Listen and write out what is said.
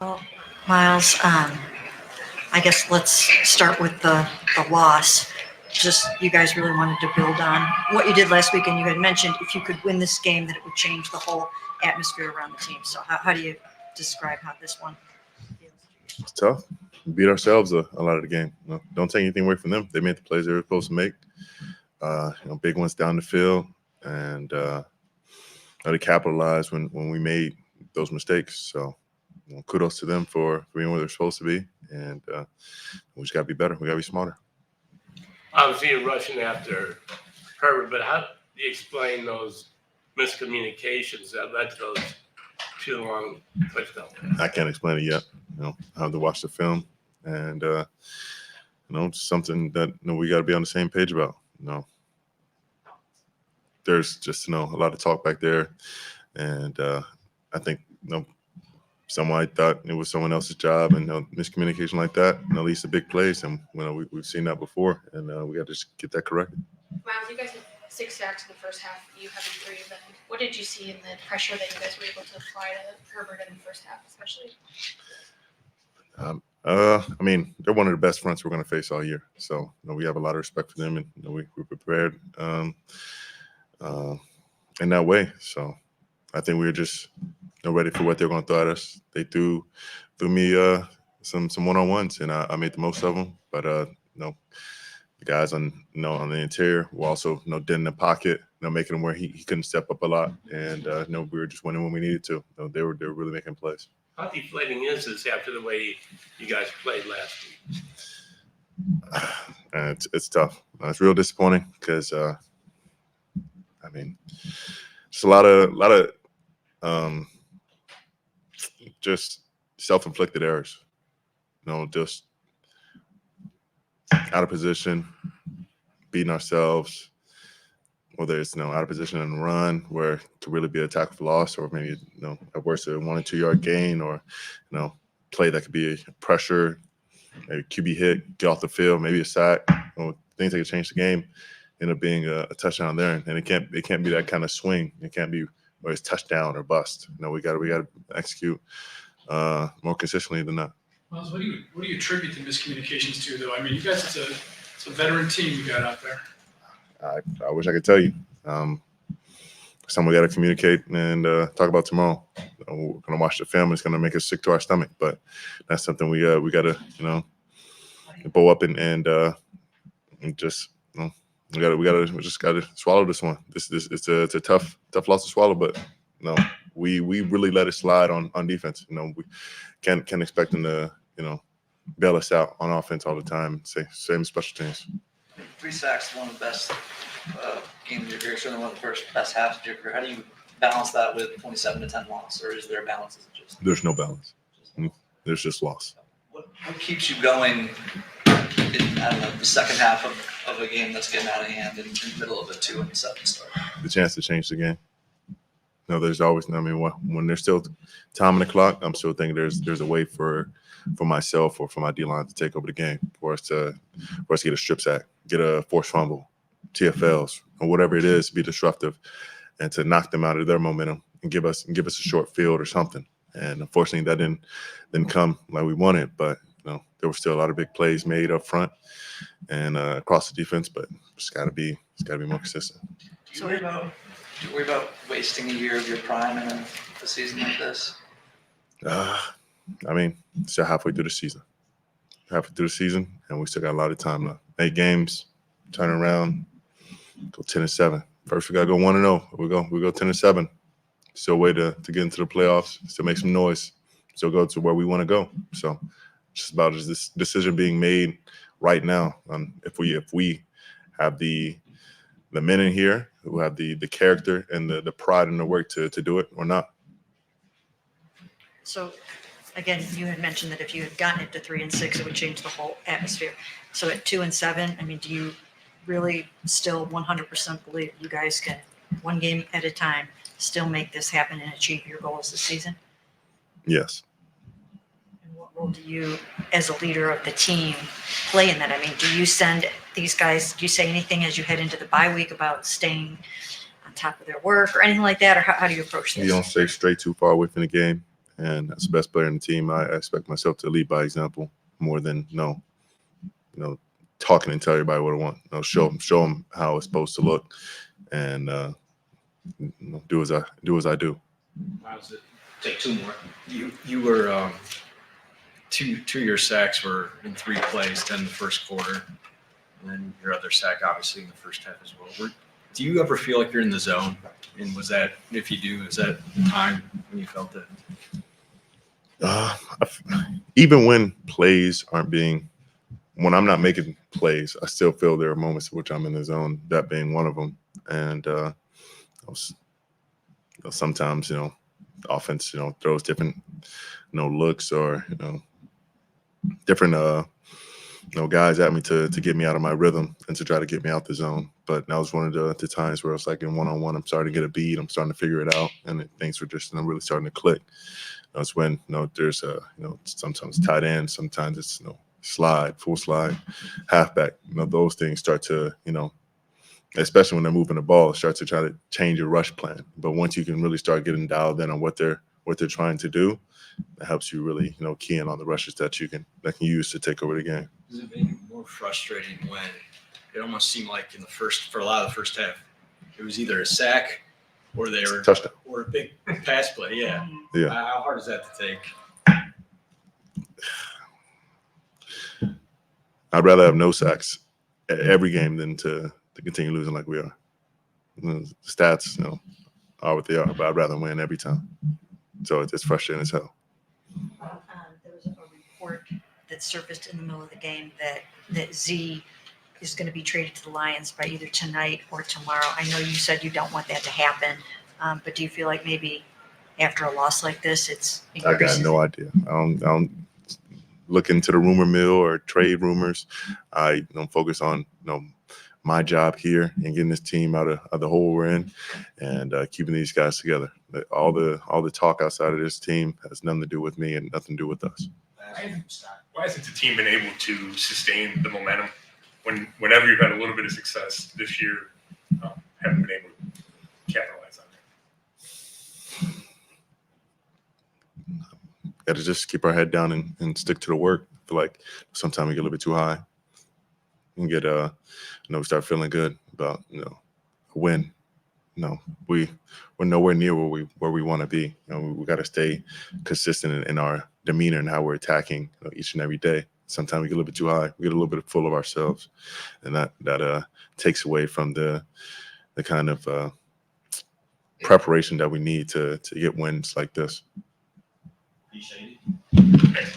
Well, Miles, I guess let's start with the loss. Just you guys really wanted to build on what you did last week, and you had mentioned if you could win this game, that it would change the whole atmosphere around the team. So how do you describe how this one feels? It's tough. We beat ourselves a lot of the game. Don't take anything away from them. They made the plays they were supposed to make. Big ones down the field, and they capitalized when we made those mistakes. So kudos to them for being where they're supposed to be, and we just got to be better. We got to be smarter. Obviously, you're rushing after Herbert, but how do you explain those miscommunications that led to those two long touchdowns? I can't explain it yet. I have to watch the film, and it's something that we got to be on the same page about. There's just a lot of talk back there, and I think someone thought it was someone else's job, and miscommunication like that leads to big plays, and we've seen that before, and we got to just get that corrected. Miles, you guys had 6 sacks in the first half. You having 3 of them. What did you see in the pressure that you guys were able to apply to Herbert in the first half, especially? They're one of the best fronts we're going to face all year. So we have a lot of respect for them, and we're prepared in that way. So I think we were just ready for what they're going to throw at us. They threw me some one-on-ones, and I made the most of them. But the guys on the interior were also dead in the pocket, making him where he couldn't step up a lot, and we were just winning when we needed to. They were really making plays. How deflating is this after the way you guys played last week? It's tough. It's real disappointing because just a lot of just self-inflicted errors. Just out of position, beating ourselves. Whether it's out of position and run, where it could really be a tackle for loss, or maybe at worst a 1 or 2 yard gain, or play that could be a pressure, maybe QB hit, get off the field, maybe a sack. Things that could change the game end up being a touchdown there, and it can't be that kind of swing. It can't be where it's touchdown or bust. We got to execute more consistently than that. Miles, what do you attribute the miscommunications to, though? You guys, it's a veteran team you got out there. I wish I could tell you. Something we got to communicate and talk about tomorrow. We're going to watch the film. It's going to make us sick to our stomach, but that's something we got to bow up and just we just got to swallow this one. It's a tough loss to swallow, but we really let it slide on defense. We can't expect them to bail us out on offense all the time. Same special teams. 3 sacks, one of the best games of your career, certainly one of the first best halves of your career. How do you balance that with 27-10 loss, or is there a balance? There's no balance. There's just loss. What keeps you going in the second half of a game that's getting out of hand in the middle of a 2-7 start? The chance to change the game. There's always. When there's still time on the clock, I'm still thinking there's a way for myself or for my D-line to take over the game, for us to get a strip sack, get a forced fumble, TFLs, or whatever it is, be disruptive, and to knock them out of their momentum and give us a short field or something. And unfortunately, that didn't come like we wanted. But there were still a lot of big plays made up front and across the defense. But it's got to be more consistent. Do you worry about wasting a year of your prime in a season like this? Still halfway through the season. And we still got a lot of time left. 8 games, turn around, go 10-7. First, we got to go 1-0. We go 10-7. Still a way to get into the playoffs, still make some noise, still go to where we want to go. So just about this decision being made right now on if we have the men in here who have the character and the pride and the work to do it or not. So, again, you had mentioned that if you had gotten it to 3-6, it would change the whole atmosphere. So at 2-7, do you really still 100% believe you guys can, one game at a time, still make this happen and achieve your goals this season? Yes. And what role do you, as a leader of the team, play in that? Do you send these guys, do you say anything as you head into the bye week about staying on top of their work or anything like that? Or how do you approach this? You don't stay straight too far away from the game. and as the best player in the team, I expect myself to lead by example more than talking and tell everybody what I want. Show them how it's supposed to look, and do as I do. Miles, take two more. You were two of your sacks were in 3 plays, 10 in the first quarter, and then your other sack obviously in the first half as well. Do you ever feel like you're in the zone? And was that, if you do, is that the time when you felt it? Even when plays aren't when I'm not making plays, I still feel there are moments in which I'm in the zone, that being one of them. And sometimes, the offense, throws different, looks or, different, guys at me to get me out of my rhythm and to try to get me out the zone. But that was one of the times where it's like in one-on-one, I'm starting to get a beat. I'm starting to figure it out. And things were just really starting to click. That's when, there's sometimes tight end, sometimes it's, slide, full slide, halfback. Those things start to, especially when they're moving the ball, start to try to change your rush plan. But once you can really start getting dialed in on what they're trying to do, it helps you really, key in on the rushes that can use to take over the game. Does it make it more frustrating when it almost seemed like for a lot of the first half, it was either a sack or they were Touchdown or a big pass play? Yeah. Yeah. How hard is that to take? I'd rather have no sacks at every game than to continue losing like we are. The stats, are what they are, but I'd rather win every time. So it's frustrating as hell. There was a report that surfaced in the middle of the game that Z is going to be traded to the Lions by either tonight or tomorrow. I know you said you don't want that to happen, but do you feel like maybe after a loss like this, I got no idea. I don't look into the rumor mill or trade rumors. I don't focus on my job here and getting this team out of the hole we're in, and keeping these guys together. All the talk outside of this team has nothing to do with me and nothing to do with us. Why hasn't the team been able to sustain the momentum whenever you've had a little bit of success this year? Haven't been able to capitalize on it. Got to just keep our head down and stick to the work. I feel like sometimes we get a little bit too high and get start feeling good about a win. We're nowhere near where we want to be. We got to stay consistent in our demeanor and how we're attacking each and every day. Sometimes we get a little bit too high. We get a little bit full of ourselves, and that takes away from the kind of preparation that we need to get wins like this. Appreciate it.